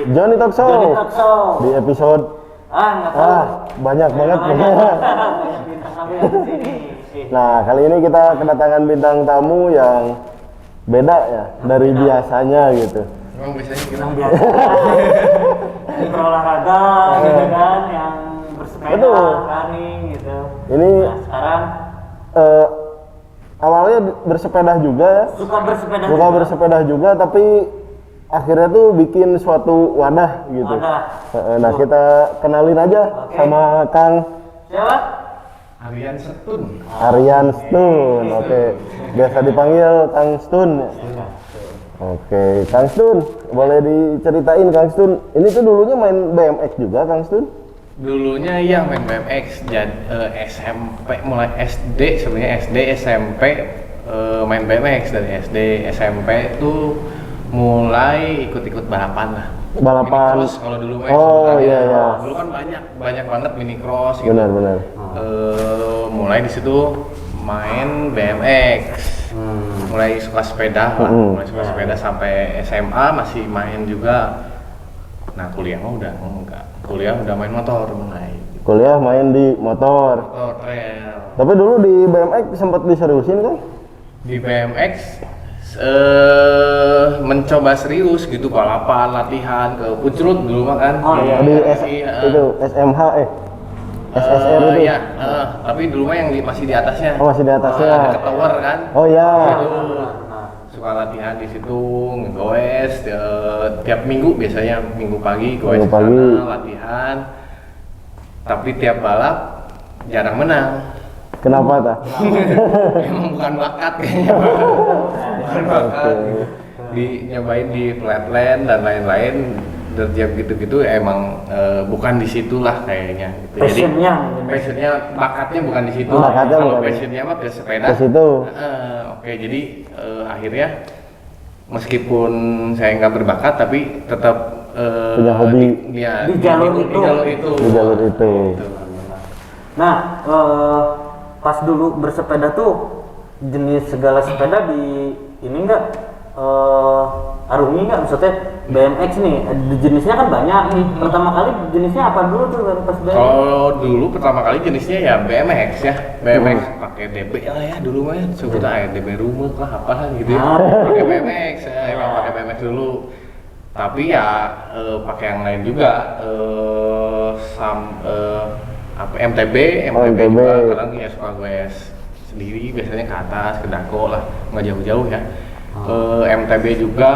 Johnny Talk Show. Johnny Talk Show. Di episode nggak tahu. banyak banget. Banyak bintang tamu yang di sini. Nah, kali ini kita kedatangan bintang tamu yang beda ya dari biasanya gitu. Emang biasanya kita Yang biasa yang berolahraga gitu kan, yang bersepeda, Betul. running gitu. Ini Nah, sekarang awalnya bersepeda juga ya. suka bersepeda. Suka juga. bersepeda juga, tapi akhirnya tuh bikin suatu wadah gitu. Wadah. Nah, kita kenalin aja Oke. sama Kang Siapa? Aryan Setun. Aryan Stun. Oke. Biasa dipanggil Kang Stun. Oke, Kang Stun, boleh diceritain Kang Stun, ini tuh dulunya main BMX juga Kang Stun? Dulunya iya main BMX, jadi SMP mulai SD sebenarnya SD SMP main BMX dari SD SMP tuh mulai ikut-ikut balapan lah. Balapan. Minicross kalau dulu main Oh, sebenarnya. iya, iya. Dulu kan banyak banget minicross gitu. Benar. Mulai di situ main BMX. Mulai suka sepeda lah, mulai suka sepeda sampai SMA masih main juga. Nah kuliah mah udah enggak, kuliah udah main motor mulai. Kuliah main di motor. Motor trail. Tapi dulu di BMX sempat diseriusin kan? Di BMX mencoba serius gitu balapan, latihan ke Pucrut dulu mah kan. Oh, iya. Di Iya, itu SMH SSR itu. Iya, tapi dulu mah yang masih di atasnya. Oh, masih di atasnya. Dekat tower kan. Oh iya. Itu suka latihan di situ, ngegoes tiap minggu biasanya minggu pagi goes Minggu ke pagi. sana latihan. Tapi tiap balap jarang menang. Kenapa ta? Emang bukan bakat kayaknya. Bukan bakat. Nyobain di flatland dan lain-lain tiap gitu-gitu emang bukan di situlah kayaknya gitu. Passionnya. Passionnya bakatnya bukan di situ. Bakatnya Kalau bukan di- passionnya mah ke sepeda. Ke situ. Oke, jadi akhirnya meskipun saya nggak berbakat tapi tetap Punya hobi. Di jalur itu. Di jalur itu. Di jalur itu. Nah, pas dulu bersepeda tuh jenis segala sepeda di ini enggak arungi enggak, maksudnya BMX nih jenisnya kan banyak nih. Pertama kali jenisnya apa dulu tuh pas BMX? Kalau dulu pertama kali jenisnya ya BMX ya, BMX pakai DB lah ya dulu mah ya, sebutnya kayak DB rumah lah apalah gitu ya, pakai BMX ya, emang pakai BMX dulu. Tapi ya pakai yang lain juga, apa MTB MTB. juga kadang ya suka gue sendiri biasanya ke atas ke dako lah, nggak jauh-jauh ya. MTB juga,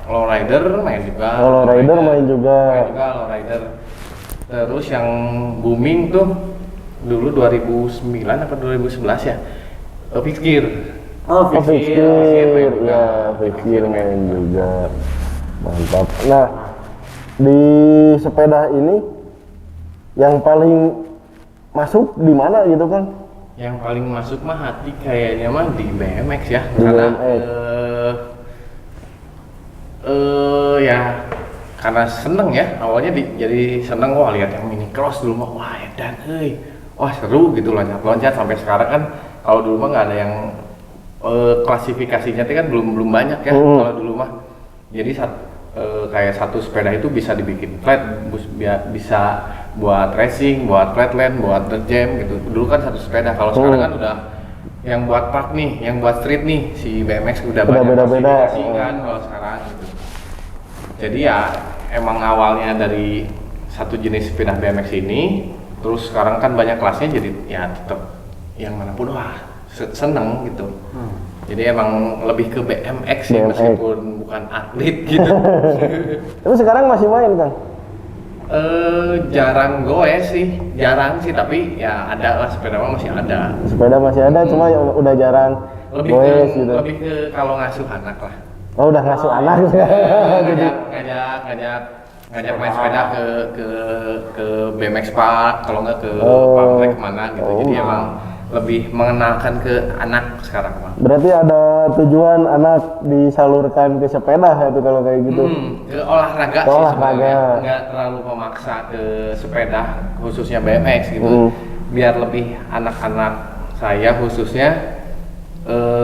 lowrider main juga. Lowrider main juga. Lowrider. Terus yang booming tuh dulu 2009 apa 2011 ya? Pikir. Oh, Fikir, main juga. ya, Fikir main juga. Mantap. Nah, di sepeda ini yang paling masuk di mana gitu kan? Yang paling masuk mah hati kayaknya mah di BMX ya. Di Karena BMX. ya karena seneng ya awalnya jadi seneng wah lihat yang mini cross dulu mah wah edan wah seru gitu loncat sampai sekarang kan kalau dulu mah nggak ada yang klasifikasinya itu kan belum banyak ya kalau dulu mah jadi kayak satu sepeda itu bisa dibikin flat bisa buat racing buat flatland buat dirt jam gitu dulu kan satu sepeda kalau sekarang kan udah yang buat park nih yang buat street nih si BMX udah banyak beda-beda. klasifikasi kan kalau sekarang gitu. Jadi ya emang awalnya dari satu jenis sepeda BMX ini, terus sekarang kan banyak kelasnya jadi ya tetap yang manapun wah seneng gitu. Jadi emang lebih ke BMX sih BMX. meskipun bukan atlet gitu. Tapi sekarang masih main kan? Jarang goes sih, jarang sih tapi ya ada lah sepeda mah masih ada. Sepeda masih ada, cuma udah jarang Lebih goes ke gitu. lebih ke kalau ngasuh anak lah. Oh, udah ngasuh anak. ngajak main sepeda ke BMX Park kalau nggak ke Oh. Park mana gitu. Jadi Oh. emang lebih mengenalkan ke anak sekarang mah. Berarti ada tujuan anak disalurkan ke sepeda ya tuh kalau kayak gitu. Ke olahraga Ke sih olahraga. sebenarnya, nggak terlalu memaksa ke sepeda khususnya BMX gitu. Biar lebih anak-anak saya khususnya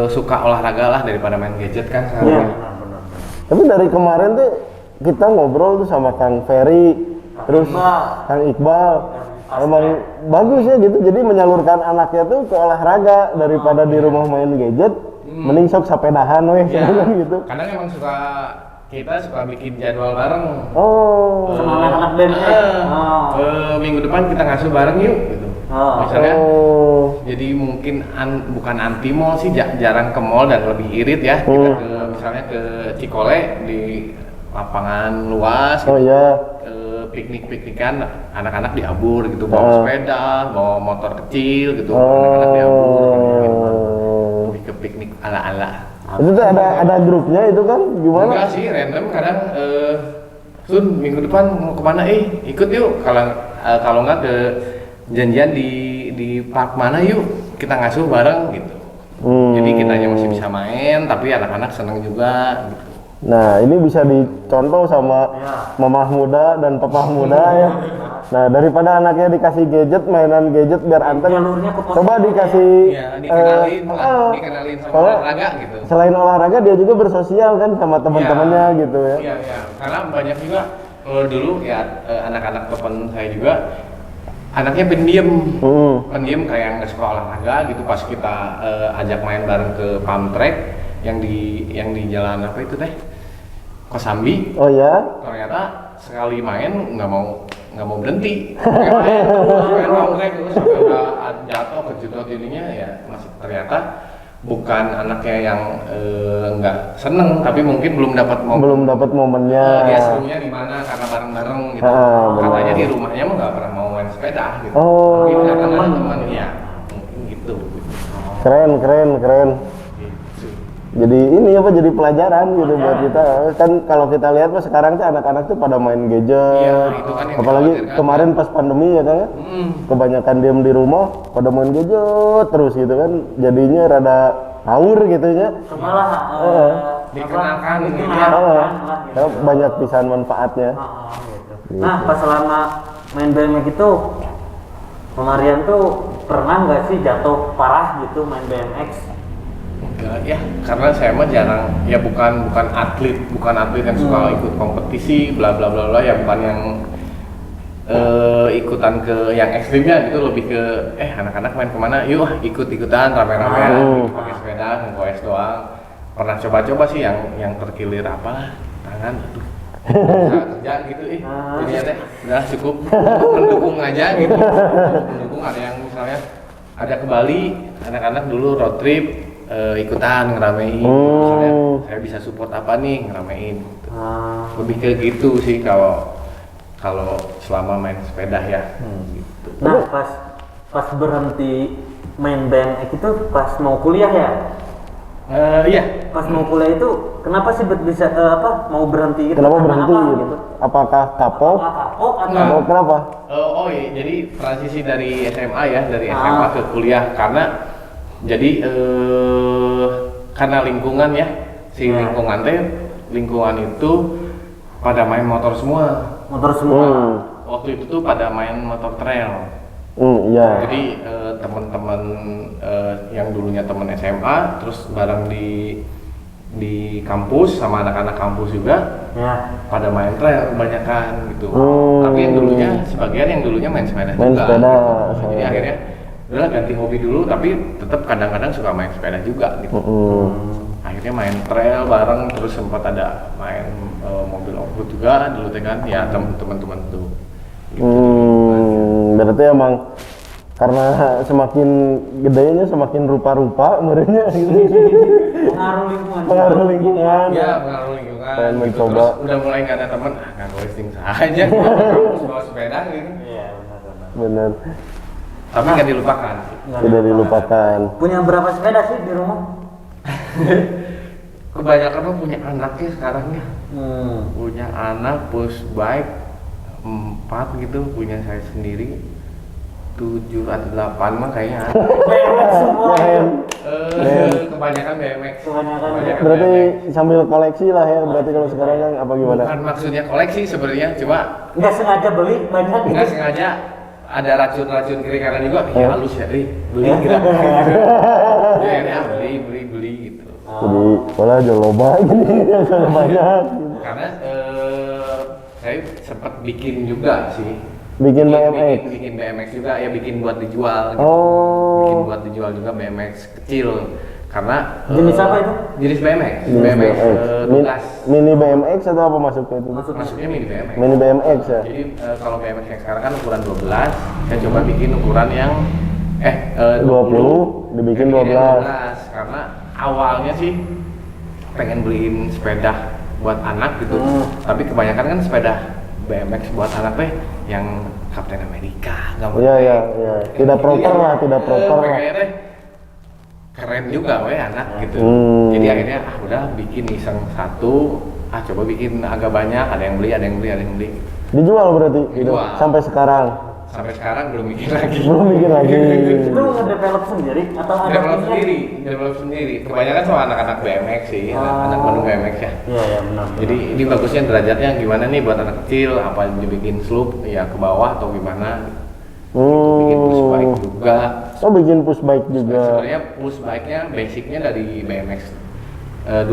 suka olahraga lah daripada main gadget kan sekarang. Iya. Tapi dari kemarin tuh kita ngobrol tuh sama Kang Ferry, terus Kang Iqbal. Emang bagus ya gitu, jadi menyalurkan anaknya tuh ke olahraga daripada di rumah main gadget, mending sok sepedahan weh Ya, gitu. kadang emang kita suka bikin jadwal bareng. Oh. Sama anak-anak BMX. Minggu depan kita ngasuh bareng yuk gitu. Misalnya Oh. jadi mungkin bukan anti mall sih, jarang ke mall dan lebih irit ya. Kita misalnya ke Cikole di lapangan luas Oh gitu. iya. Piknik-piknikan anak-anak diabur gitu, bawa sepeda, bawa motor kecil gitu, anak-anak diabur gitu. Lebih ke piknik ala-ala. Itu tuh ada grupnya itu kan gimana? Enggak sih, random kadang Sun minggu depan mau kemana? Ikut yuk. Kalau nggak ke janjian di park mana yuk, kita ngasuh bareng gitu. Jadi kitanya masih bisa main, tapi anak-anak seneng juga gitu. Nah ini bisa dicontoh sama mamah muda dan papah muda ya. Nah daripada anaknya dikasih gadget, mainan gadget biar anteng, Jalurnya ke positif coba dikasih Ya, dikenalin sama soalnya olahraga gitu. selain olahraga dia juga bersosial kan sama teman-temannya gitu ya. Iya, iya. Karena banyak juga dulu ya anak-anak teman saya juga anaknya pendiam. Pendiam kayak nggak suka olahraga gitu, pas kita ajak main bareng ke pump track yang di jalan apa itu teh? Kosambi. Oh ya? Ternyata sekali main nggak mau berhenti. Main pump track terus sampai udah jatuh kejedot ininya ya, masih ternyata bukan anaknya yang nggak seneng, tapi mungkin belum dapat momennya. dia serunya di mana karena bareng-bareng gitu. Katanya di rumahnya mah nggak pernah mau main sepeda gitu. Oh. Mungkin karena teman ya, mungkin gitu. Keren. Gitu. Jadi ini apa, jadi pelajaran gitu buat kita kan. Kalau kita lihat pas sekarang tuh anak-anak tuh pada main gadget. Iya, itu kan yang apalagi dikhawatirkan. kemarin pas pandemi ya kan, kebanyakan diem di rumah pada main gadget terus gitu kan, jadinya rada ngawur gitu ya. Malah Dikenalkan gitu ya. Karena banyak pisan manfaatnya. gitu. Nah, pas selama main BMX itu, Marian tuh pernah nggak sih jatuh parah gitu main BMX? Enggak ya, karena saya mah jarang ya, bukan atlet yang suka ikut kompetisi bla bla bla bla ya, bukan yang ikutan ke yang ekstrimnya gitu, lebih ke anak-anak main kemana yuk ikutan rame-rame pakai sepeda nge-goes doang. Pernah coba-coba sih yang terkilir apa tangan aduh bisa kerja gitu jadi ya teh udah cukup mendukung aja gitu, mendukung. Ada yang misalnya ada ke Bali anak-anak dulu road trip ikutan ngeramein, misalnya saya bisa support apa nih ngeramein gitu. Lebih ke gitu sih kalau selama main sepeda ya gitu. Nah, pas berhenti main BMX itu pas mau kuliah ya? Iya. Pas mau kuliah itu kenapa sih bisa mau berhenti gitu? Kenapa Karena berhenti apa gitu? Apakah kapok? Kapok atau Nah. Kenapa? Oh iya, jadi transisi dari SMA ya, dari SMA ke kuliah karena jadi karena lingkungan ya, lingkungan itu pada main motor semua. motor semua? Waktu itu tuh pada main motor trail. Iya. Jadi teman-teman yang dulunya teman SMA terus bareng di kampus sama anak-anak kampus juga Ya. pada main trail kebanyakan gitu. Tapi sebagian yang dulunya main sepeda Main juga. sepeda, Gitu. Jadi akhirnya udahlah ganti hobi dulu, tapi tetap kadang-kadang suka main sepeda juga gitu. Akhirnya main trail bareng, terus sempat ada main mobil off-road juga dulu kan ya, teman-teman tuh. Berarti emang karena semakin gedenya semakin rupa-rupa merenya gitu. Pengaruh lingkungan. Ya, pengaruh lingkungan. Pengen Gitu. mencoba. Terus udah mulai nggak ada teman, nggak ghosting saja. Kampus bawa sepeda gitu. Iya, benar. Bener. Tapi nggak dilupakan. Tidak dilupakan. Punya berapa sepeda sih di rumah? Kebanyakan mah punya anaknya sekarang ya. Punya anak, push bike 4 gitu, punya saya sendiri 7 atau 8 mah kayaknya ada. BMX semua. Kebanyakan BMX. Kebanyakan Berarti sambil koleksi lah ya. Berarti kalau sekarang kan apa gimana? Bukan maksudnya koleksi sebenarnya, cuma nggak sengaja beli banyak gitu. nggak sengaja ada racun kiri kanan juga. Ya halus ya, beli gitu. Ya beli gitu. Jadi malah jual loba gini, jual banyak. Karena saya sempat bikin juga sih. Bikin BMX. Bikin BMX juga ya, bikin buat dijual gitu. Oh. Bikin buat dijual juga BMX kecil. Karena Jenis apa itu? Jenis BMX. Jenis BMX Min- tugas. mini BMX atau apa masuknya itu? Masuknya mini BMX. Mini BMX ya. Jadi kalau BMX yang sekarang kan ukuran 12, saya coba bikin ukuran yang 20 dibikin 12. Karena awalnya sih pengen beliin sepeda buat anak gitu. Tapi kebanyakan kan sepeda BMX buat anak teh yang Captain America, nggak Iya iya iya. Tidak proper lah, tidak proper lah. Kayaknya teh keren juga weh anak gitu. Jadi akhirnya udah bikin iseng satu, coba bikin agak banyak, ada yang beli, ada yang beli, ada yang beli. Dijual berarti gitu. Dijual. Sampai sekarang. Sampai sekarang belum bikin lagi. Belum bikin lagi. Itu nge-develop sendiri atau ada Develop timnya? sendiri, develop sendiri. Kebanyakan sama anak-anak BMX sih, anak Bandung BMX ya. Iya iya benar. Jadi ini bagusnya derajatnya gimana nih buat anak kecil, apa dibikin slope ya ke bawah atau gimana? Bikin push bike juga. Oh bikin push bike juga. Sebenarnya push bike-nya basicnya dari BMX 12.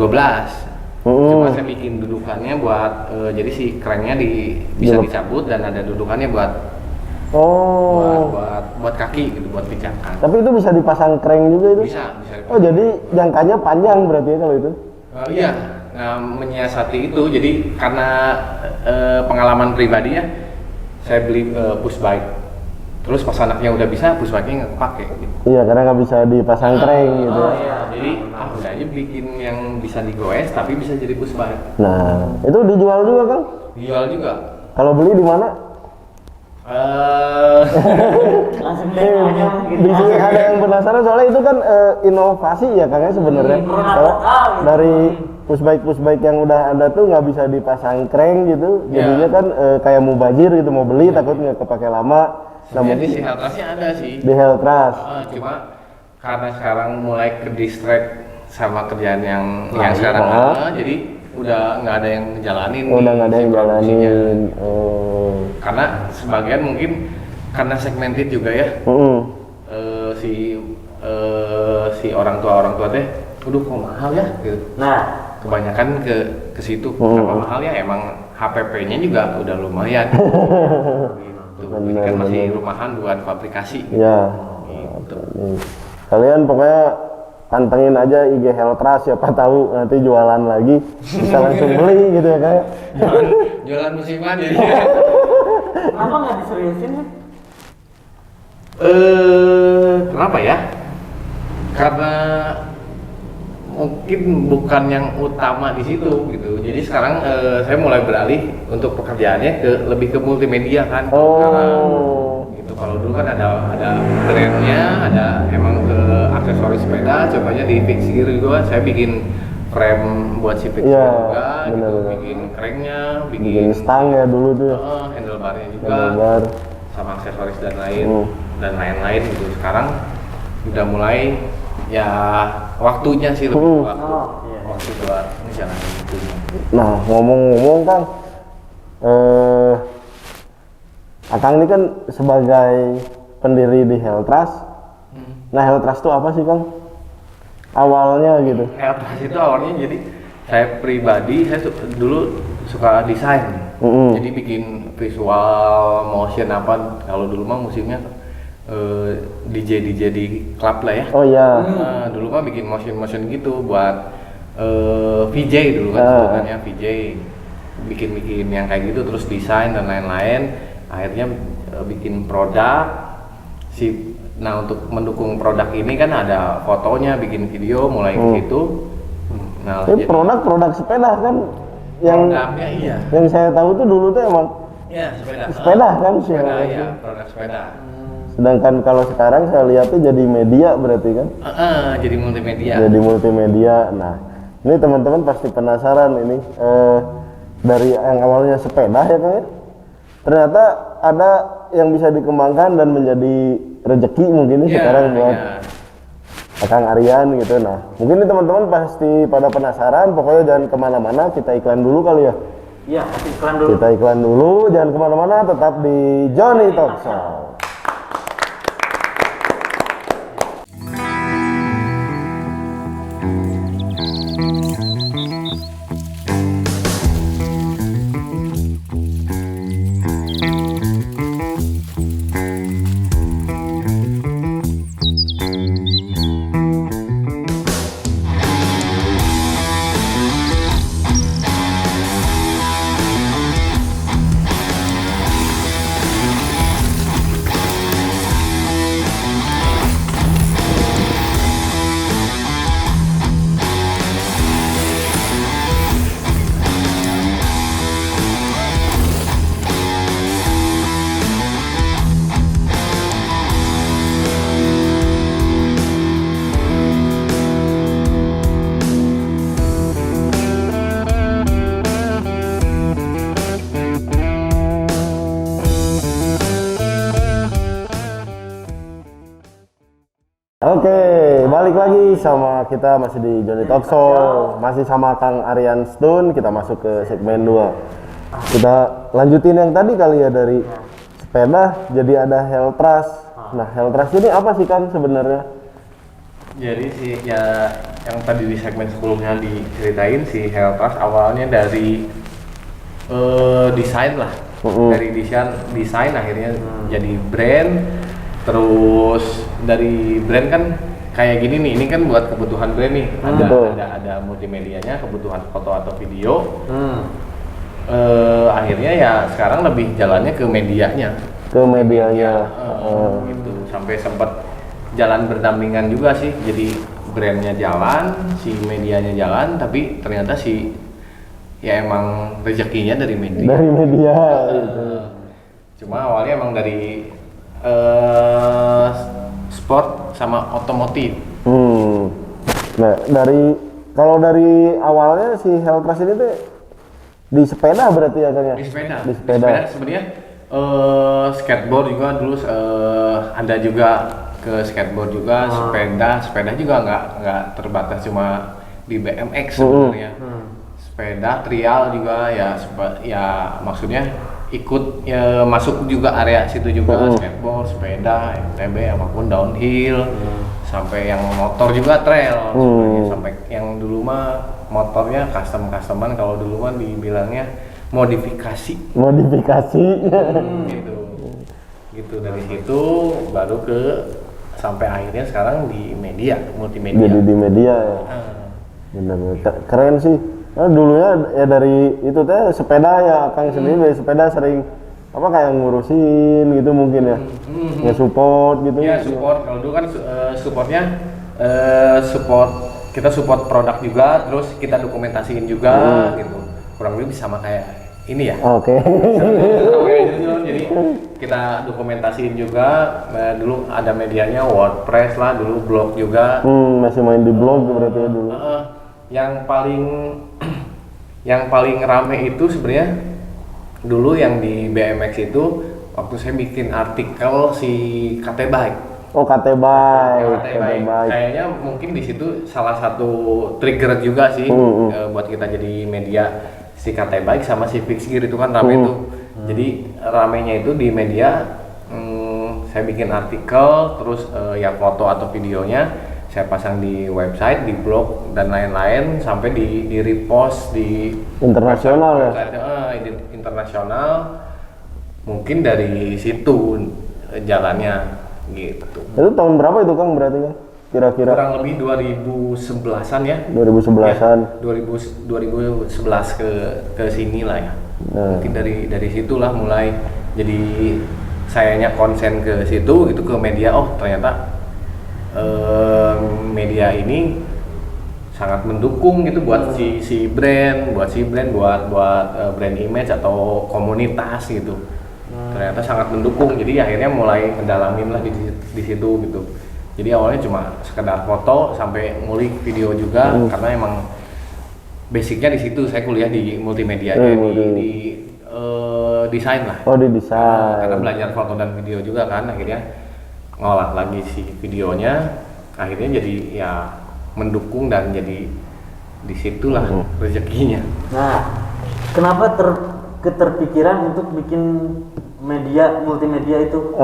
Cuma saya bikin dudukannya buat jadi si cranknya bisa dicabut dan ada dudukannya buat Oh. buat kaki gitu, buat pijakan. Tapi itu bisa dipasang crank juga itu? Bisa. Oh jadi jangkanya panjang berarti ya kalau itu? Iya, nah, menyiasati itu. Jadi karena pengalaman pribadi ya, saya beli push bike. Terus pas anaknya udah bisa, push bike-nya nggak kepake gitu. Iya karena nggak bisa dipasang crank gitu. Oh iya. Jadi udah aja bikin yang bisa digoes tapi bisa jadi push bike. Nah itu dijual juga Kang? Dijual juga. Kalau beli di mana? Langsung demo aja gitu. Di sini ada yang penasaran soalnya itu kan inovasi ya Kang ya sebenarnya. Kalau dari push bike yang udah ada tuh nggak bisa dipasang crank gitu, jadinya kan kayak mubazir gitu mau beli takut nggak kepake lama. Nah Jadi mungkin si Heltrasnya ada sih. di Heltras. Cuma karena sekarang mulai ke distract sama kerjaan yang Nah, sekarang iya. jadi udah nggak ada yang ngejalanin. Udah nih nggak ada si yang produksinya. jalanin. Oh. Karena sebagian mungkin karena segmented juga ya. Si orang tua teh, udah kok mahal ya gitu. Nah, Kebanyakan ke situ. Kenapa mahal ya? Emang HPP-nya juga udah lumayan. Gitu. Ini kan masih rumahan buat fabrikasi. Ya. Gitu. Nih. Kalian pokoknya pantengin aja IG Heltras, siapa tahu nanti jualan lagi bisa langsung beli gitu ya kayak. Jualan musiman jadi. kenapa nggak diseriusin sih? Kenapa ya? Karena mungkin bukan yang utama di situ gitu. Jadi sekarang saya mulai beralih untuk pekerjaannya lebih ke multimedia kan. Oh. Gitu. Kalau dulu kan ada brandnya, ada emang ke aksesoris sepeda. Contohnya di Fix Gear juga saya bikin frame buat si Fix Gear Iya, juga, gitu. benar-benar. Bikin cranknya, Bikin stang ya dulu tuh. handlebarnya juga, Handlebar. sama aksesoris dan lain-lain gitu. Sekarang udah mulai ya waktunya sih lebih waktu iya. waktu buat ngejalanin itu. Nah ngomong-ngomong Kang, Akang ini kan sebagai pendiri di Heltras. Nah Heltras itu apa sih Kang? Awalnya gitu. Heltras itu awalnya jadi saya pribadi dulu suka desain. Jadi bikin visual motion apa, kalau dulu mah musiknya DJ di klub lah ya. Oh iya. Dulu mah bikin motion gitu buat VJ dulu kan sebutannya VJ. Bikin yang kayak gitu, terus desain dan lain-lain. Akhirnya bikin produk. Nah untuk mendukung produk ini kan ada fotonya, bikin video, mulai ke situ. Nah, Ini produk sepeda kan yang produknya iya. yang saya tahu tuh dulu tuh emang Iya, sepeda. sepeda kan sih. Sepeda, iya, produk sepeda. Sedangkan kalau sekarang saya lihat tuh jadi media berarti kan? Jadi multimedia. Jadi multimedia. Nah, ini teman-teman pasti penasaran ini dari yang awalnya sepeda ya kan ya? Ternyata ada yang bisa dikembangkan dan menjadi rezeki mungkin ini Iya, sekarang buat iya. Kang Aryan gitu. Nah, mungkin ini teman-teman pasti pada penasaran. Pokoknya jangan kemana-mana, kita iklan dulu kali ya. Iya, kasih iklan dulu. Kita iklan dulu, jangan kemana-mana, tetap di Johnny Talk Show. Oke, balik lagi sama kita masih di Johnny Talk Show. Masih sama Kang Aryan Stun, kita masuk ke segmen 2. Kita lanjutin yang tadi kali ya, dari sepeda jadi ada Heltras. Nah, Heltras ini apa sih Kang sebenarnya? Jadi sih ya yang tadi di segmen sebelumnya diceritain si Heltras awalnya dari desain lah. Dari desain akhirnya jadi brand. Terus dari brand kan kayak gini nih, ini kan buat kebutuhan brand nih, ada multimedianya, kebutuhan foto atau video. Akhirnya ya sekarang lebih jalannya ke medianya. Gitu. Sampai sempat jalan berdampingan juga sih, jadi brandnya jalan, si medianya jalan, tapi ternyata ya emang rezekinya dari media. Dari media. Cuma awalnya emang dari sport sama otomotif. Nah, kalau dari awalnya si Heltras ini tuh di sepeda berarti ya Kang ya? Di sepeda. Di sepeda sebenarnya skateboard juga dulu, ada juga ke skateboard juga, sepeda juga nggak terbatas cuma di BMX sebenarnya. Sepeda trial juga ya maksudnya ikut ya, masuk juga area situ juga, skateboard, sepeda, MTB apapun, downhill, sampai yang motor juga trail, sampai yang dulu mah motornya customan, kalau dulu mah dibilangnya modifikasi. Gitu dari situ baru ke sampai akhirnya sekarang di multimedia. Jadi di media ya. Benar, keren sih. Nah, dulunya ya dari itu teh sepeda ya Kang sendiri dari sepeda sering apa kayak ngurusin gitu mungkin ya. Ya support gitu. Ya support, kalau dulu kan supportnya kita support produk juga, terus kita dokumentasiin juga gitu. Kurang lebih sama kayak ini ya. Oke. Jadi kita dokumentasiin juga. Dulu ada medianya WordPress lah, dulu blog juga. Masih main di blog berarti ya dulu. Yang paling rame itu sebenarnya dulu yang di BMX itu waktu saya bikin artikel si KT Bike. Oh, KT Bike. Kayaknya mungkin di situ salah satu trigger juga sih buat kita jadi media, si KT Bike sama si Fix Gear itu kan rame tuh. Jadi ramenya itu di media, saya bikin artikel, terus ya foto atau videonya saya pasang di website, di blog dan lain-lain, sampai di repost di internasional ya. Internasional. Mungkin dari situ jalannya gitu. Itu tahun berapa itu Kang berarti Kang? Kira-kira Kurang lebih 2011-an ya. 2011-an. Ya, 2011 ke sini lah ya. Mungkin dari situlah mulai jadi sayanya konsen ke situ gitu, ke media. Oh, ternyata media ini sangat mendukung gitu buat si brand, buat brand image atau komunitas gitu. Ternyata sangat mendukung, jadi akhirnya mulai mendalamin lah di situ gitu. Jadi awalnya cuma sekedar foto sampai ngulik video juga, karena emang basicnya di situ. Saya kuliah di multimedia, di desain lah. Oh, di desain. Karena belajar foto dan video juga kan, akhirnya ngolah lagi si videonya, akhirnya jadi ya mendukung dan jadi disitulah rezekinya. Nah, kenapa keterpikiran untuk bikin multimedia itu?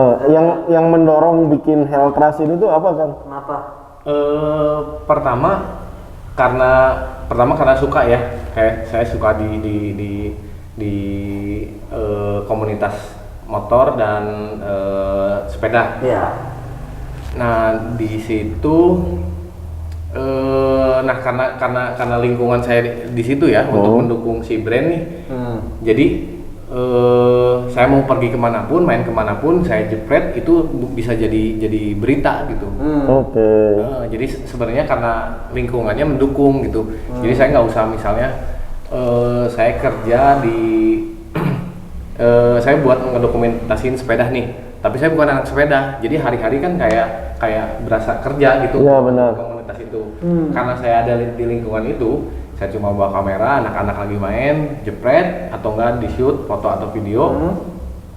Yang mendorong bikin Heltras ini tuh apa Kang? Kenapa? Pertama karena suka ya, kayak saya suka di komunitas motor dan sepeda. Ya. Nah di situ, karena lingkungan saya di situ ya, untuk mendukung si brand nih. Jadi saya mau pergi kemanapun, main kemanapun, saya jepret itu bisa jadi berita gitu. Oke. Jadi sebenarnya karena lingkungannya mendukung gitu. Jadi saya nggak usah misalnya saya kerja saya buat ngedokumentasiin sepeda nih, tapi saya bukan anak sepeda, jadi hari-hari kan kayak berasa kerja gitu. Iya benar. Komunitas itu, karena saya ada di lingkungan itu, saya cuma bawa kamera, anak-anak lagi main, jepret atau enggak di shoot foto atau video,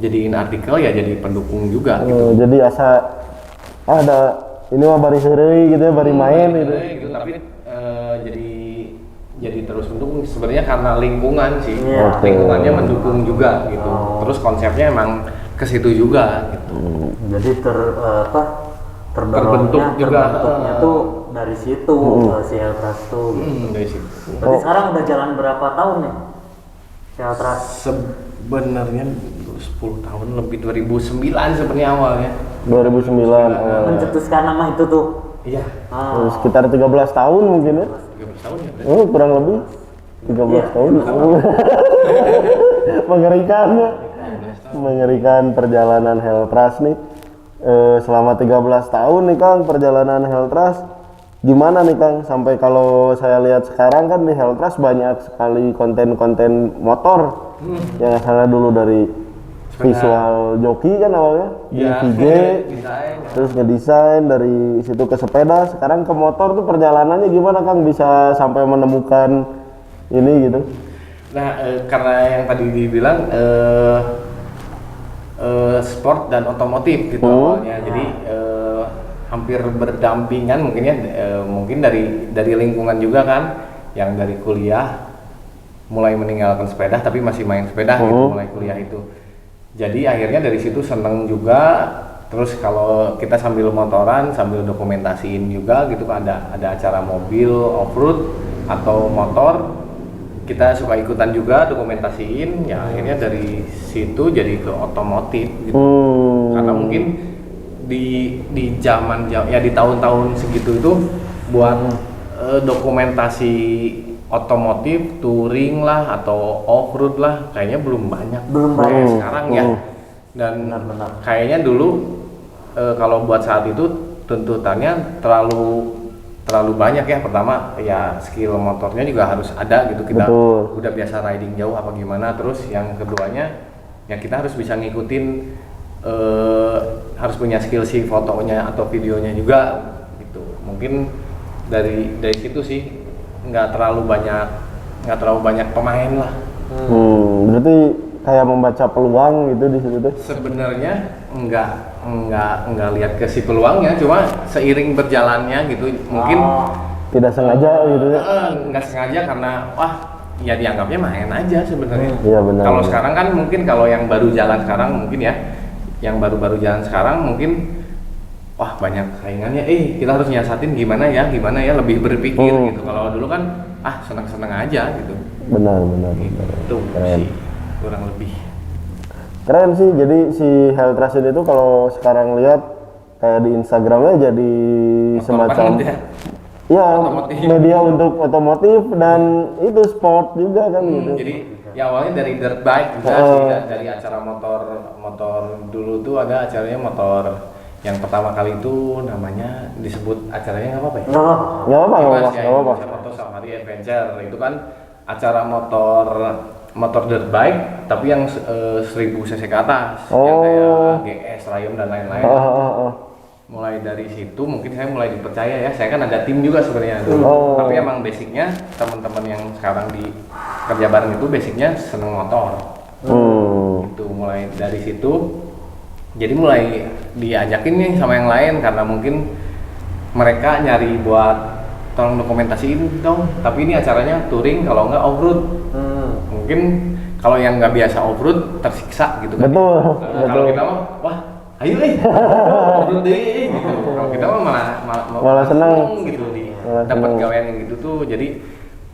jadiin artikel ya, jadi pendukung juga. Jadi ada ini mah bari heureuy gitu ya, bari main gitu. gitu. Tapi jadi terus mendukung sebenarnya karena lingkungan sih. Iya. Lingkungannya mendukung juga gitu. Terus konsepnya emang ke situ juga gitu. Jadi Terbentuk juga. terbentuknya tuh dari situ si Heltras tuh gitu. Dari situ. Berarti sekarang udah jalan berapa tahun nih si Heltras? Sebenarnya 10 tahun lebih, 2009 sebenarnya awalnya. 2009 awalnya. Mencetuskan nama itu tuh. Iya. Sekitar 13 tahun mungkin ya. 13 tahun ya. Kurang lebih 13 Iya. tahun. Mengerikan ya. Mengerikan perjalanan Heltras nih. Selama 13 tahun nih Kang perjalanan Heltras. Gimana nih Kang sampai kalau saya lihat sekarang kan di Heltras banyak sekali konten-konten motor yang asalnya dulu dari visual joki kan awalnya, Iya. VJ, Desain. terus ngedesain dari situ ke sepeda, sekarang ke motor tuh perjalanannya gimana Kang bisa sampai menemukan ini gitu? Nah, karena yang tadi dibilang sport dan otomotif gitu awalnya, jadi hampir berdampingan mungkin ya, mungkin dari lingkungan juga kan, yang dari kuliah mulai meninggalkan sepeda tapi masih main sepeda gitu mulai kuliah itu. Jadi akhirnya dari situ seneng juga. Terus kalau kita sambil motoran sambil dokumentasiin juga gitu kan, ada acara mobil off-road atau motor, kita suka ikutan juga dokumentasiin. Ya akhirnya dari situ jadi ke otomotif gitu. Karena mungkin di zaman ya di tahun-tahun segitu itu buat dokumentasi otomotif, touring lah atau off-road lah kayaknya belum banyak sekarang ya. Dan kayaknya dulu kalau buat saat itu tuntutannya terlalu banyak ya. Pertama ya skill motornya juga harus ada gitu, kita udah biasa riding jauh apa gimana. Terus yang keduanya ya kita harus bisa ngikutin, harus punya skill si fotonya atau videonya juga gitu. Mungkin dari situ sih nggak terlalu banyak pemain lah. Berarti kayak membaca peluang gitu di situ tuh? Sebenarnya nggak lihat ke si peluangnya, cuma seiring berjalannya gitu. Mungkin tidak sengaja gitu ya? Nggak sengaja karena wah ya dianggapnya main aja sebenarnya. Iya benar. Kalau sekarang kan mungkin kalau yang baru jalan sekarang mungkin ya, yang baru-baru jalan sekarang mungkin wah banyak saingannya, kita harus nyiasatin gimana ya lebih berpikir gitu. Kalau dulu kan seneng-seneng aja gitu. Benar. Itu sih kurang lebih. Keren sih, jadi si Heltras ini tuh kalau sekarang lihat kayak di Instagramnya jadi Motor semacam banget ya Otomotif. media untuk otomotif dan itu sport juga kan gitu. Jadi ya awalnya dari dirt bike juga sih, dari acara motor dulu tuh ada acaranya motor yang pertama kali itu namanya disebut acaranya nggak apa-apa ya? Nggak apa-apa. Indonesia Motor Safari Adventure itu kan acara motor dirt bike tapi yang 1000 cc ke atas, yang kayak GS, Triumph dan lain-lain. Mulai dari situ mungkin saya mulai dipercaya ya. Saya kan ada tim juga sebenarnya dulu. Tapi emang basicnya teman-teman yang sekarang di kerja bareng itu basicnya seneng motor. Itu mulai dari situ. Jadi mulai diajakin nih sama yang lain karena mungkin mereka nyari buat tolong dokumentasiin dong. Tapi ini acaranya touring kalau nggak off-road. Mungkin kalau yang nggak biasa off-road tersiksa gitu kan. Betul. Kalau kita mah wah ayo off-road deh gitu. Kalau kita mah malah senang gitu dapat gawean yang gitu tuh. Jadi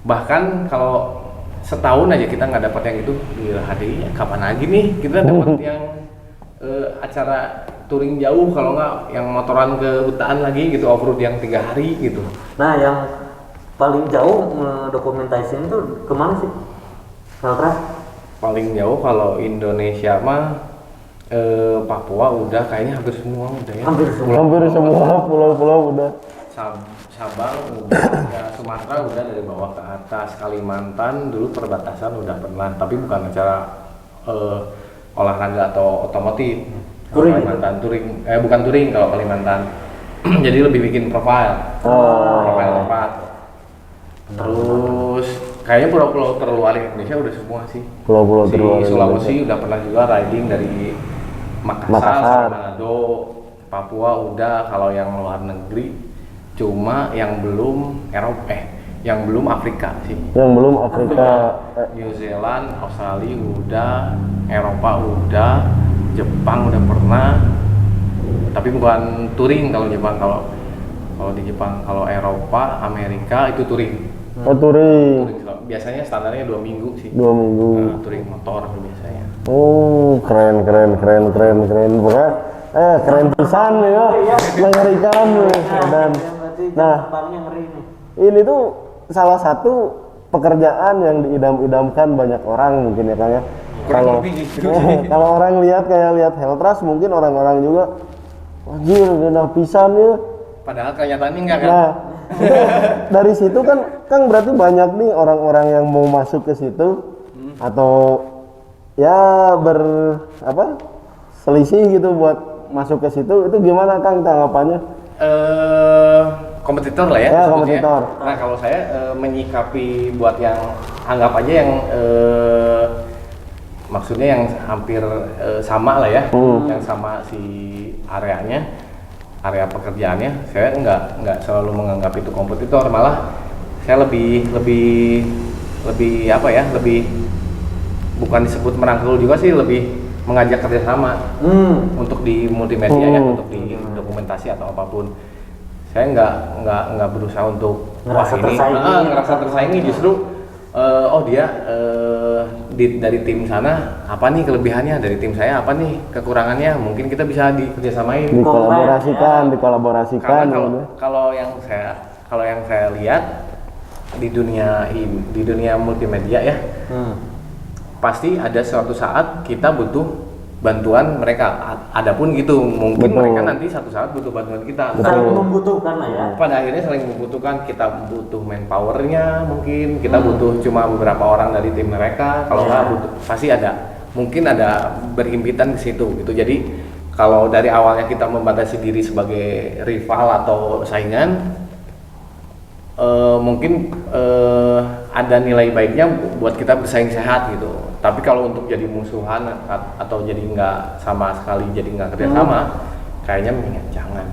bahkan kalau setahun aja kita nggak dapat yang itu, gila hadi kapan lagi nih kita dapat yang acara touring jauh, kalau nggak yang motoran ke hutan lagi gitu, off-road yang 3 hari gitu. Nah yang paling jauh dokumentasiin tuh kemana sih Heltras? Paling jauh kalau Indonesia mah Papua udah kayaknya hampir semua udah ya. Hampir semua pulau-pulau udah. Sabang udah, ya Sumatera udah dari bawah ke atas, Kalimantan dulu perbatasan udah pernah, tapi bukan acara olahraga atau otomotif. Touring. Kalimantan touring, bukan touring kalau Kalimantan. Jadi lebih bikin profile tempat. Terus kayaknya pulau-pulau terluar Indonesia udah semua sih. Pulau-pulau terluar Sulawesi udah pernah juga riding dari Makassar, Manado, Papua udah, kalau yang luar negeri cuma yang belum Eropa, yang belum Afrika sih. Yang belum Afrika. New Zealand, Australia udah, Eropa udah, Jepang udah pernah. Tapi bukan touring kalau Jepang. Kalau di Jepang, kalau Eropa, Amerika itu touring. Oh, touring. Biasanya standarnya 2 minggu sih. 2 minggu. Touring motor biasanya. Oh, keren. Pokoknya keren pisan ya. Mengerikan nih. Dan nah, terbangnya ngeri nih. ini tuh salah satu pekerjaan yang diidam-idamkan banyak orang mungkin ya Kang ya. Kurang lebih gitu. Kalau orang lihat Heltras mungkin orang-orang juga anjir udah pisan ya. Padahal kenyataannya enggak kan? Nah, itu dari situ kan Kang berarti banyak nih orang-orang yang mau masuk ke situ atau ya selisih gitu buat masuk ke situ. Itu gimana Kang tanggapannya? Kompetitor lah ya. Ya, sebutnya. kompetitor. Nah, kalau saya menyikapi buat yang anggap aja yang maksudnya yang hampir sama lah ya, yang sama si area pekerjaannya, saya nggak selalu menganggap itu kompetitor, malah saya lebih apa ya, lebih bukan disebut merangkul juga sih, lebih mengajak kerjasama untuk di multimedia ya, untuk di dokumentasi atau apapun. Saya nggak berusaha untuk Ngerasa tersaingi. ngerasa tersaingi, justru dia dari tim sana apa nih kelebihannya, dari tim saya apa nih kekurangannya, mungkin kita bisa dikerjasamain. Dikolaborasikan Karena gitu. kalau yang saya lihat di dunia multimedia ya, pasti ada suatu saat kita butuh bantuan mereka. Adapun gitu, mungkin Betul. mereka nanti satu saat butuh bantuan kita. Saling membutuhkan lah ya. Pada akhirnya saling membutuhkan, kita butuh manpowernya, mungkin kita butuh cuma beberapa orang dari tim mereka. Kalau nggak butuh, pasti mungkin ada berhimpitan ke situ gitu. Jadi kalau dari awalnya kita membatasi diri sebagai rival atau saingan, mungkin ada nilai baiknya buat kita bersaing sehat gitu. Tapi kalau untuk jadi musuhan atau jadi nggak sama sekali, jadi nggak kerjasama, kayaknya mendingan jangan.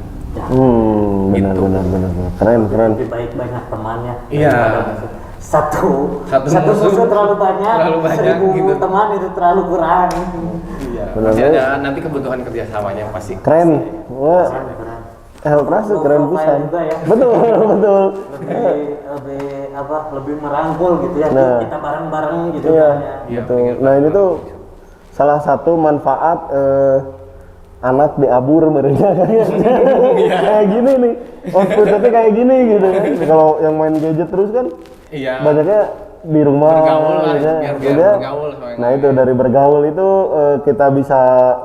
Benar. Keren. Lebih baik banyak temannya. Iya. daripada Satu musuh musuh terlalu banyak, seribu gitu. teman itu terlalu kurang. Iya. Benar, Pasti benar. ada nanti kebutuhan kerjasamanya pasti. Keren. Wah, Keren. Heltras tuh keren Low profile pisan. juga ya. Betul. lebih merangkul gitu ya. Nah. Kita bareng-bareng gitu Iya, kan ya. Iya, betul. pinggir Nah, ini tuh salah satu manfaat anak diabur mereka kayak gini nih. Outputnya kayak gini gitu. Kalau yang main gadget terus kan Iya. banyaknya di rumah Bergaul lah, gitu. biar Jadi, bergaul sama yang nah lain. itu dari bergaul itu kita bisa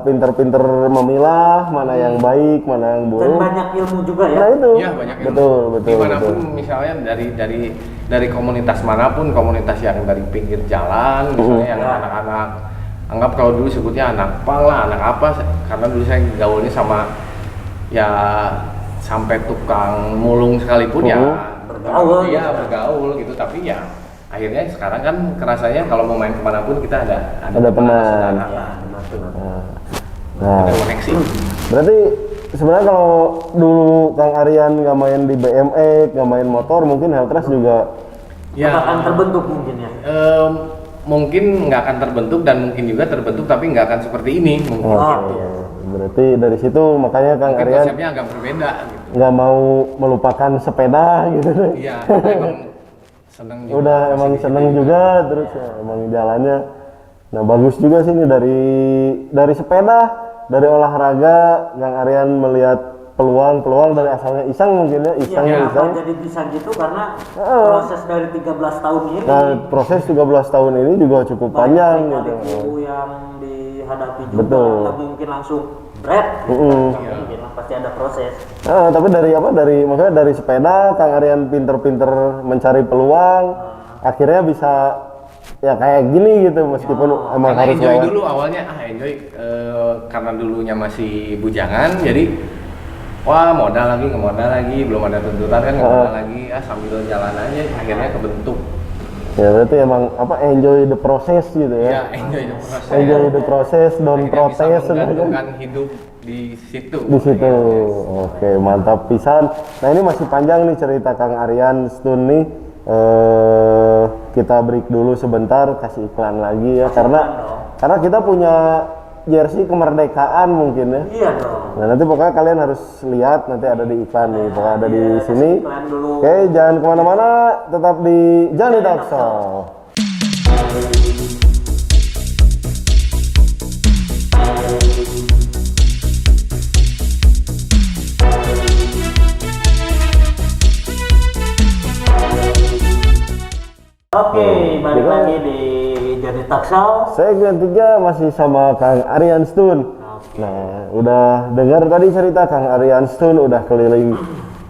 pinter-pinter memilah mana yang baik, mana yang Dan buruk. banyak ilmu juga ya. Nah itu. Iya, banyak ilmu. Betul. Dimanapun misalnya dari komunitas manapun, komunitas yang dari pinggir jalan, misalnya yang anak-anak, anggap kalau dulu sebutnya anak pang lah, anak apa, karena dulu saya gaulnya sama ya sampai tukang mulung sekalipun ya Bergaul. iya bergaul gitu. Tapi ya akhirnya sekarang kan kerasanya kalau mau main kemanapun kita ada teman. saudara, Ya, benar. Nah, ada koneksi. berarti sebenarnya kalau dulu Kang Aryan nggak main di BMX, nggak main motor, mungkin Heltras juga Akan terbentuk mungkin ya. Mungkin nggak akan terbentuk, dan mungkin juga terbentuk tapi nggak akan seperti ini mungkin gitu. berarti dari situ makanya Kang Mungkin Aryan konsepnya agak berbeda gitu. nggak mau melupakan sepeda gitu. Iya, emang seneng juga. Udah emang seneng juga, terus ya, emang jalannya. Nah bagus juga sih ini dari sepeda, dari olahraga, Kang Aryan melihat peluang dari asalnya iseng mungkin ya, iseng. Kenapa jadi bisa gitu karena proses dari 13 tahun ini Nah proses 13 tahun ini juga cukup panjang gitu. liku yang dihadapi juga. Betul. Nggak mungkin langsung bread. Nggak mungkin lah, pasti ada proses. Tapi maksudnya dari sepeda Kang Aryan pinter-pinter mencari peluang, akhirnya bisa ya kayak gini gitu meskipun emang Karena harus enjoy lewat. dulu awalnya, enjoy karena dulunya masih bujangan, jadi wah modal lagi, nggak modal lagi, belum ada tuntutan kan, nggak modal lagi, sambil jalan aja, akhirnya kebentuk. Ya berarti emang enjoy the process gitu Ya, ya. enjoy the process. Enjoy the process, don't Akhirnya bisa protest. menggantungkan hidup di situ. Di situ. Oke, mantap pisan. Nah, ini masih panjang nih cerita Kang Aryan Stun nih. Kita break dulu sebentar, kasih iklan lagi ya, karena kita punya jersey kemerdekaan mungkin ya. Iya dong. Nah, nanti pokoknya kalian harus lihat, nanti ada di iklan nih, pokoknya ada di Iya, sini. kasih iklan dulu. Oke, jangan kemana-mana, tetap di Jani Talk Show. Oke, balik lagi di Jani Talk Show. Segmen 3 masih sama Kang Aryan Stun. Nah, udah dengar tadi cerita Kang Aryan Stun udah keliling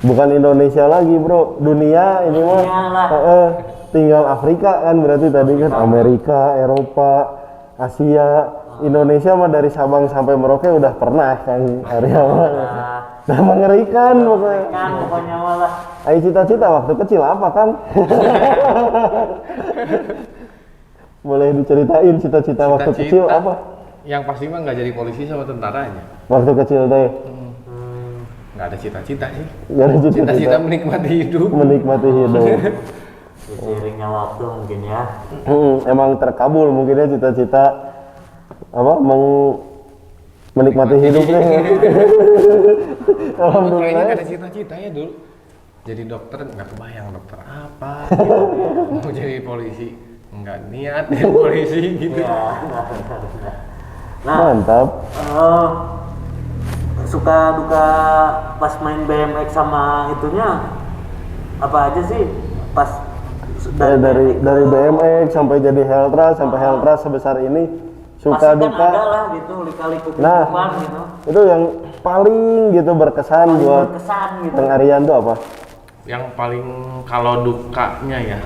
bukan Indonesia lagi, Bro. Dunia ini mah. Iyalah. Tinggal Afrika kan berarti tadi kan Amerika, Eropa, Asia, Indonesia mah dari Sabang sampai Merauke udah pernah Kang Aryan mah. Nah, mengerikan pokoknya. Kan pokoknya malah. Ayo cita-cita waktu kecil apa Kang? Boleh diceritain cita-cita waktu kecil apa? Yang pasti mah nggak jadi polisi sama tentaranya. Waktu kecil teh Nggak ada cita-cita sih. nggak ada Cita-cita cita-cita menikmati hidup. menikmati hidup. Seiringnya waktu mungkin ya. Emang terkabul mungkin ya cita-cita apa menikmati hidupnya. Alhamdulillah. Kayaknya nggak ada cita-citanya dulu. Jadi dokter nggak kebayang dokter apa. Gitu. Mau jadi polisi nggak niat jadi polisi gitu. Iya. Nah, Mantap. suka duka pas main BMX sama itunya apa aja sih pas Dari BMX sampai jadi Heltra sampai Heltra sebesar ini suka pasti duka. kan ada lah gitu lika-liku Nah. kehidupan gitu. Itu yang paling gitu berkesan buat Berkesan gitu. Kang Aryan tuh apa? Yang paling kalau dukanya ya,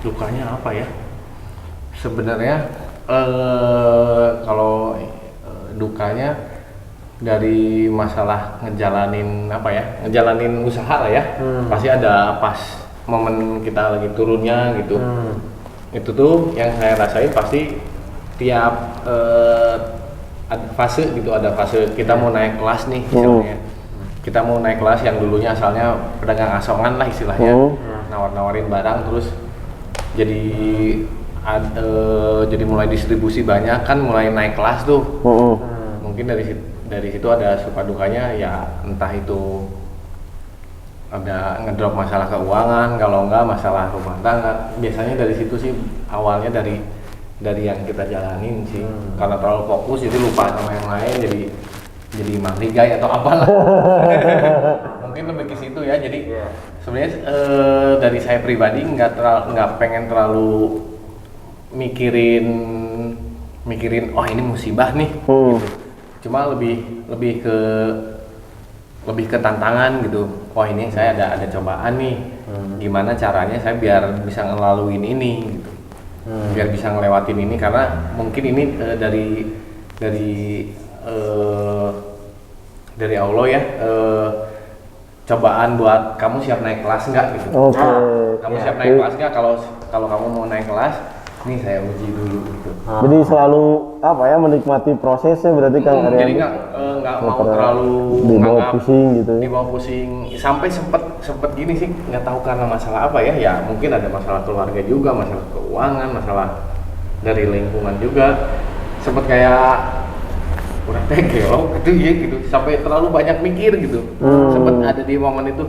dukanya apa ya? Sebenarnya kalau dukanya dari masalah ngejalanin apa ya, ngejalanin usaha lah ya, pasti ada pas momen kita lagi turunnya gitu. Itu tuh yang saya rasain pasti tiap ada fase gitu, ada fase kita mau naik kelas nih misalnya. Kita mau naik kelas yang dulunya asalnya pedagang asongan lah istilahnya, nawar-nawarin barang terus jadi jadi mulai distribusi banyak kan, mulai naik kelas tuh. Mungkin dari situ ada suka dukanya ya, entah itu ada ngedrop masalah keuangan, kalau enggak masalah rumah tangga. Biasanya dari situ sih awalnya dari yang kita jalanin sih, karena terlalu fokus jadi lupa sama yang lain, jadi mahligai atau apalah. Mungkin lebih ke situ ya. Jadi sebenarnya dari saya pribadi nggak pengen terlalu mikirin oh ini musibah nih gitu. Cuma lebih ke tantangan gitu. Oh ini saya ada cobaan nih, gimana caranya saya biar bisa ngelaluin ini gitu, biar bisa ngelewatin ini, karena mungkin ini dari Allah ya, cobaan buat kamu siap naik kelas nggak gitu. Oke. Kamu siap naik kelas nggak? Kalau kamu mau naik kelas, nih saya uji dulu gitu. Jadi selalu apa ya, menikmati prosesnya berarti Kang Aryan. Jadi nggak mau terlalu dibawa nganggap- pusing gitu ya. dibawa pusing sampai sempet gini sih, nggak tahu karena masalah apa ya, mungkin ada masalah keluarga juga, masalah keuangan, masalah dari lingkungan juga, sempet kayak udah teh gelok gitu ya gitu, sampai terlalu banyak mikir gitu. Sempet ada di momen itu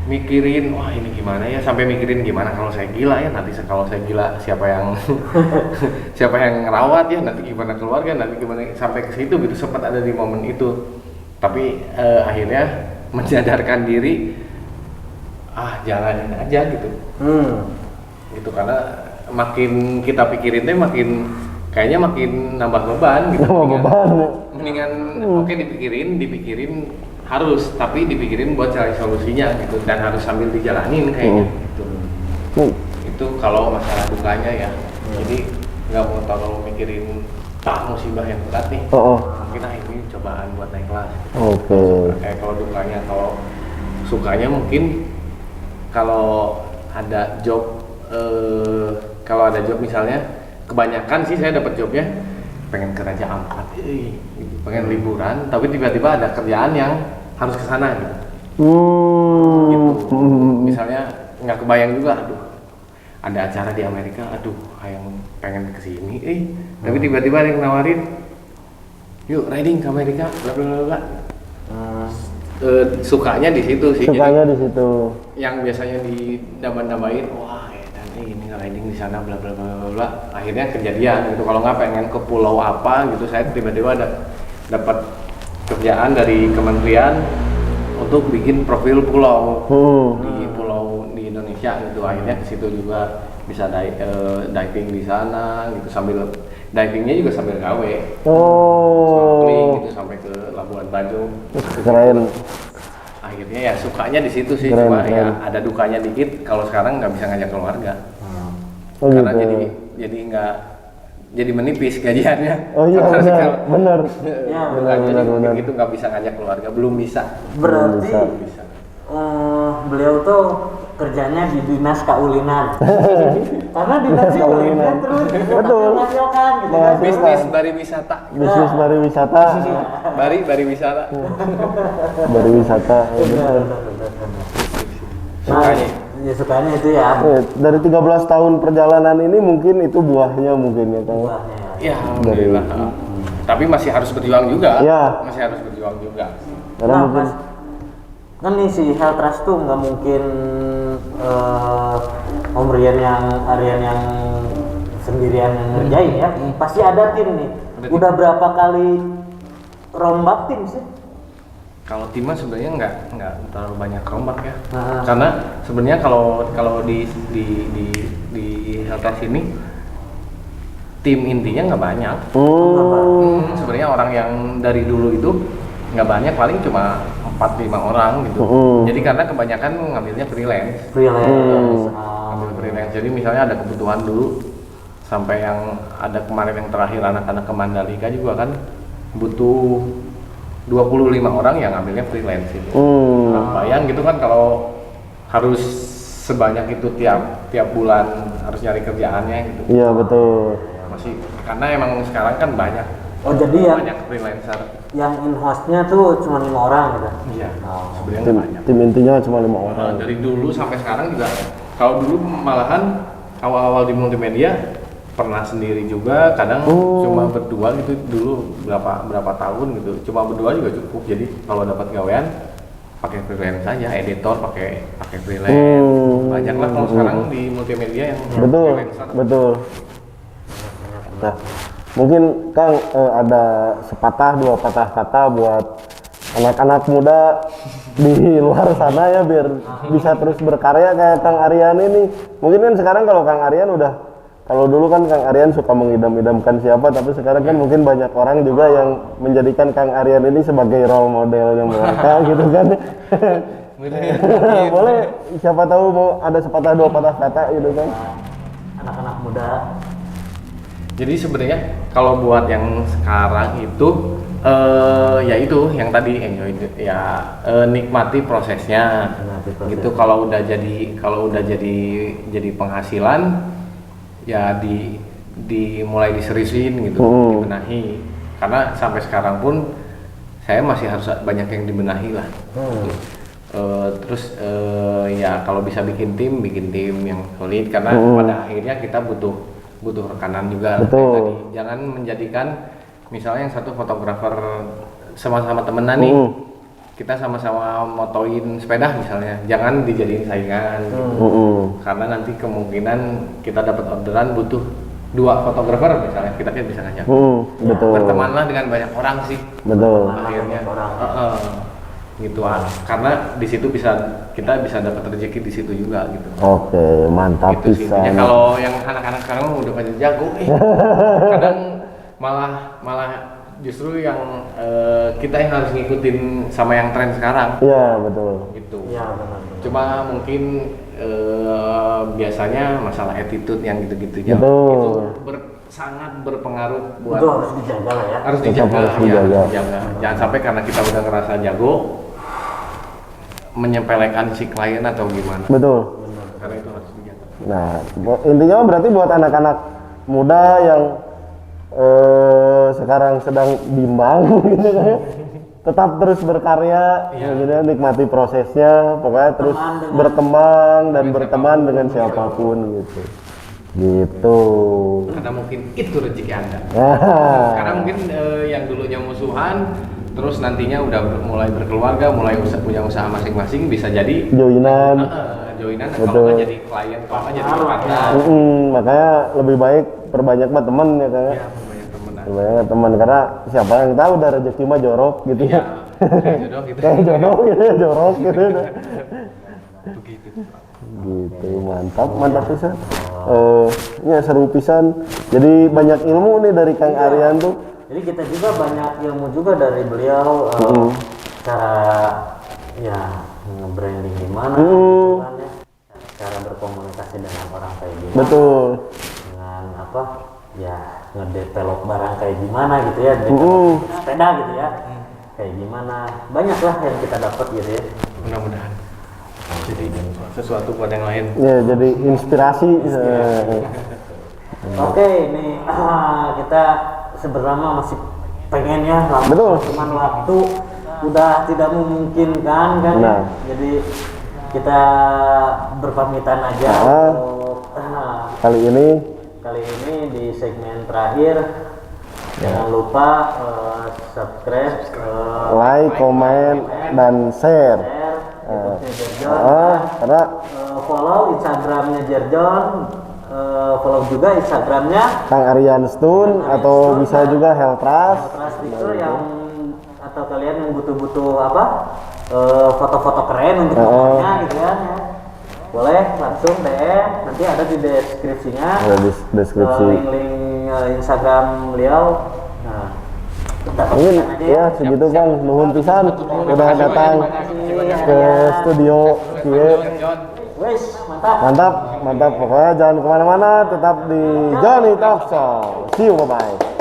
mikirin, wah ini gimana ya, sampai mikirin gimana kalau saya gila ya, nanti kalau saya gila siapa yang siapa yang ngerawat ya, nanti gimana keluarga, nanti gimana, sampai ke situ gitu. Sempat ada di momen itu, tapi akhirnya menyadarkan diri, jalanin aja gitu. Gitu, karena makin kita pikirin deh makin kayaknya makin nambah beban gitu. Nambah beban. Mendingan oke dipikirin harus, tapi dipikirin buat cari solusinya gitu, dan harus sambil dijalanin kayaknya gitu. Itu kalau masalah dukanya ya. Jadi nggak mau terlalu mikirin musibah yang berat nih. Mungkin ini cobaan buat naik kelas. Oke. Kayak kalau dukanya, kalau sukanya mungkin kalau ada job misalnya, kebanyakan sih saya dapat jobnya pengen ke Raja Ampat, gitu. Pengen liburan, tapi tiba-tiba ada kerjaan yang harus ke sana gitu. Gitu. Misalnya nggak kebayang juga, aduh ada acara di Amerika, aduh yang pengen ke sini, tapi tiba-tiba ada yang nawarin, yuk riding ke Amerika, bla bla bla bla. Sukanya di situ sih. Sukanya di situ. Yang biasanya didambain, wah dan ini riding di sana bla bla bla bla bla. Akhirnya kejadian gitu. Kalau nggak pengen ke pulau apa gitu, saya tiba-tiba dapat kerjaan dari kementerian untuk bikin profil pulau di pulau di Indonesia gitu. Akhirnya ke situ juga bisa diving di sana gitu, sambil divingnya juga sambil gawe. Snorkeling gitu sampai ke Labuan Bajo. Keren. Akhirnya ya sukanya di situ sih, Keren, cuma keren. ya ada dukanya dikit kalau sekarang nggak bisa ngajak keluarga. Karena gitu. jadi nggak jadi menipis gajiannya. Oh iya benar. Ya, benar. Itu nggak bisa ngajak keluarga, belum bisa. Berarti Bisa. beliau tuh kerjanya di dinas kaulinan. Karena dinas kaulinan terus Betul. menghasilkan gitu kan. Bisnis pariwisata. Bisnis pariwisata. Pariwisata. Pariwisata. Ya, benar. Nah, ya sukanya itu ya. Dari 13 tahun perjalanan ini mungkin itu buahnya mungkin ya Kang. Buahnya. Ya, alhamdulillah. Tapi masih harus berjuang juga. Iya. Masih harus berjuang juga. Karena Nah, mungkin kan nih si Health Trust tuh nggak mungkin Om Rian Aryan yang sendirian yang ngerjain ya. Pasti ada tim nih. Ada tim. Udah berapa kali rombak tim sih? Kalau timnya sebenarnya nggak terlalu banyak rombak ya. Nah. Karena sebenarnya kalau di Heltas ini tim intinya nggak banyak. Sebenarnya orang yang dari dulu itu nggak banyak, paling cuma 4-5 orang gitu. Jadi karena kebanyakan ngambilnya freelance. Ngambil freelance. Jadi misalnya ada kebutuhan dulu sampai yang ada kemarin yang terakhir anak-anak ke Mandalika juga kan butuh 25 orang yang ngambilnya freelance itu. Nah, bayang gitu kan kalau harus sebanyak itu tiap bulan harus nyari kerjaannya gitu. iya betul. Masih karena emang sekarang kan banyak. Oh jadi ya Banyak freelancer. yang in-house-nya tuh cuma 5 orang gitu. Iya. Sebenarnya Tim, nggak banyak. tim intinya cuma 5 orang. Dari dulu sampai sekarang juga. Kalau dulu malahan awal-awal di multimedia pernah sendiri juga, kadang cuma berdua gitu dulu berapa tahun gitu. Cuma berdua juga cukup. Jadi kalau dapat gawean pakai freelance saja, editor pakai freelance. Banyak lah kalau sekarang di multimedia yang Betul, freelancer. betul. Nah, mungkin Kang ada sepatah dua patah kata buat anak-anak muda di luar sana ya biar bisa terus berkarya kayak Kang Aryan ini. Mungkin kan sekarang kalau Kang Aryan udah, kalau dulu kan Kang Aryan suka mengidam-idamkan siapa, tapi sekarang kan mungkin banyak orang juga yang menjadikan Kang Aryan ini sebagai role modelnya mereka gitu kan. Boleh, siapa tahu mau ada sepatah dua patah kata gitu kan. Anak-anak muda. Jadi sebenarnya kalau buat yang sekarang itu ya itu yang tadi enjoy ya, nikmati prosesnya. Gitu kalau udah jadi penghasilan ya mulai diseriusin gitu, dibenahi. Karena sampai sekarang pun saya masih harus banyak yang dibenahi lah. Terus ya kalau bisa bikin tim yang solid, karena pada akhirnya kita butuh rekanan juga. Betul. Kayak tadi. Jangan menjadikan misalnya yang satu fotografer sama-sama temenan nih, kita sama-sama motoin sepeda misalnya, jangan dijadiin saingan gitu. Karena nanti kemungkinan kita dapat orderan butuh 2 fotografer misalnya, kita kan bisa ngajak. Betul. Bertemanlah dengan banyak orang sih Betul. akhirnya. Gitu karena di situ kita bisa dapat rezeki di situ juga gitu. Oke, mantap Gitu sih. pisan. Intinya kalau yang anak-anak sekarang udah pada jago, kadang malah justru yang kita yang harus ngikutin sama yang tren sekarang. Iya, betul. Gitu. Iya benar. Cuma mungkin biasanya masalah attitude yang gitu-gitu Betul. itu sangat berpengaruh buat. Itu harus dijaga lah ya. Harus Tetap dijaga, harus ya, dijaga. harus dijaga. Jangan sampai karena kita udah ngerasa jago menyepelekan si klien atau gimana. Betul. Karena itu harus dijaga. Nah, intinya berarti buat anak-anak muda yang sekarang sedang bimbang gitu kan. Tetap terus berkarya, gitu, nikmati prosesnya, pokoknya terus berkembang dan berteman dengan siapapun gitu. Gitu. Karena mungkin itu rezeki Anda. Nah, Karena mungkin yang dulunya musuhan, terus nantinya udah mulai berkeluarga, mulai punya usaha masing-masing, bisa jadi joinan. joinan, Betul. kalau nggak jadi klien, kalau nggak jadi partner. Makanya lebih baik perbanyak mah teman ya kan. Ya, banyak temenan. Banyak teman karena siapa yang tahu udah rezeki mah jorok gitu Iya, ya. kayak jodoh gitu. Kayak jorok gitu ya, jorok gitu ya. Begitu. Gitu, mantap pisan. Ya seru pisan. Jadi banyak ilmu nih dari Kang Aryan tuh. Jadi kita juga banyak ilmu juga dari beliau, cara ya nge-branding gimana, gitu kan ya. Cara berkomunikasi dengan orang kayak gimana, Betul. dengan apa ya ngedevelop barang kayak gimana gitu ya, develop sepeda gitu ya, kayak gimana, banyak lah yang kita dapat gitu ya. Mudah-mudahan jadi sesuatu buat yang lain. Ya jadi inspirasi. Oke, ini kita sebenarnya masih pengen ya lama, Betul. cuman waktu udah tidak memungkinkan kan ya. Nah. Jadi kita berpamitan aja untuk Kali ini kali ini di segmen terakhir. Jangan lupa subscribe, like, komen, dan share. YouTube-nya Jerjon, Karena follow Instagramnya Jerjon, follow juga Instagramnya Kang Aryan Stun atau bisa juga Heltras. Trust itu yang atau kalian yang butuh-butuh apa foto-foto keren untuk motornya gitu kan ya, boleh langsung DM, nanti ada di deskripsinya, Ada di deskripsi. link-link Instagram beliau. Nah, kita Mungkin pastikan aja ya segitu Kang, nuhun pisan udah datang ke studio Kie. Wes, mantap. Mantap, mantap. Pokoknya jangan kemana-mana, tetap di Johnny Talk Show. See you, bye-bye.